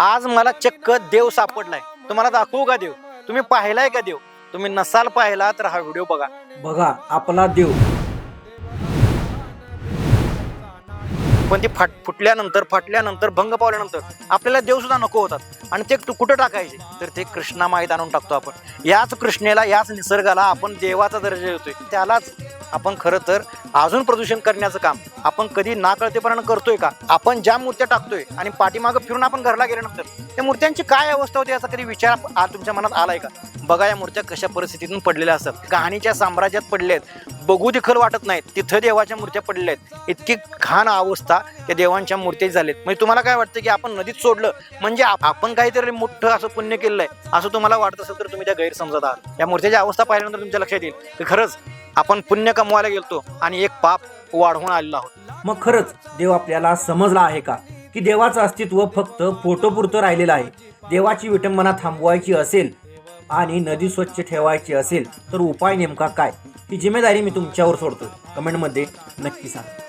आज मला चक्क देव सापडलाय. तुम्हाला दाखवू का देव? तुम्ही पाहिलाय का देव? तुम्ही नसाल पाहिला तर हा व्हिडिओ बघा. बघा आपला देव. पण ती फाटल्यानंतर भंग पावल्यानंतर आपल्याला देव सुद्धा नको होतात. आणि ते कुठं टाकायचे तर ते कृष्णा माहीत आणून टाकतो आपण. याच कृष्णेला, याच निसर्गाला आपण देवाचा दर्जा देतोय. त्यालाच आपण खरं तर अजून प्रदूषण करण्याचं काम आपण कधी नाकळतेपणानं करतोय का? आपण ज्या मूर्त्या टाकतोय आणि पाठीमागं फिरून आपण घरला गेल्यानंतर त्या मूर्त्यांची काय अवस्था होती याचा कधी विचार तुमच्या मनात आलाय का? बघा या मूर्त्या कशा परिस्थितीतून पडलेल्या असतात. कहाणीच्या साम्राज्यात पडले आहेत, बघू देखील वाटत नाहीत. तिथं देवाच्या मूर्त्या पडल्या आहेत. इतकी घाण अवस्था त्या देवांच्या मूर्ती झालेत. म्हणजे तुम्हाला काय वाटतं की आपण नदीत सोडलं म्हणजे आपण काहीतरी मोठं असं पुण्य केलंय असं तुम्हाला वाटत असेल तर तुम्ही त्या गैरसमजात आहात. या मूर्त्याची अवस्था पाहिल्यानंतर तुमच्या लक्षात येईल की खरंच आपण पुण्य कमवायला गेलतो आणि एक पाप वाढवून आलेलो आहोत. मग खरंच देव आपल्याला समजला आहे का की देवाचं अस्तित्व फक्त फोटोपुरतं राहिलेलं आहे? देवाची विटंबना थांबवायची असेल आणि नदी स्वच्छ ठेवायची असेल तर उपाय नेमका काय? ही जिम्मेदारी मी तुमच्यावर सोडतो. कमेंटमध्ये नक्की सांगा.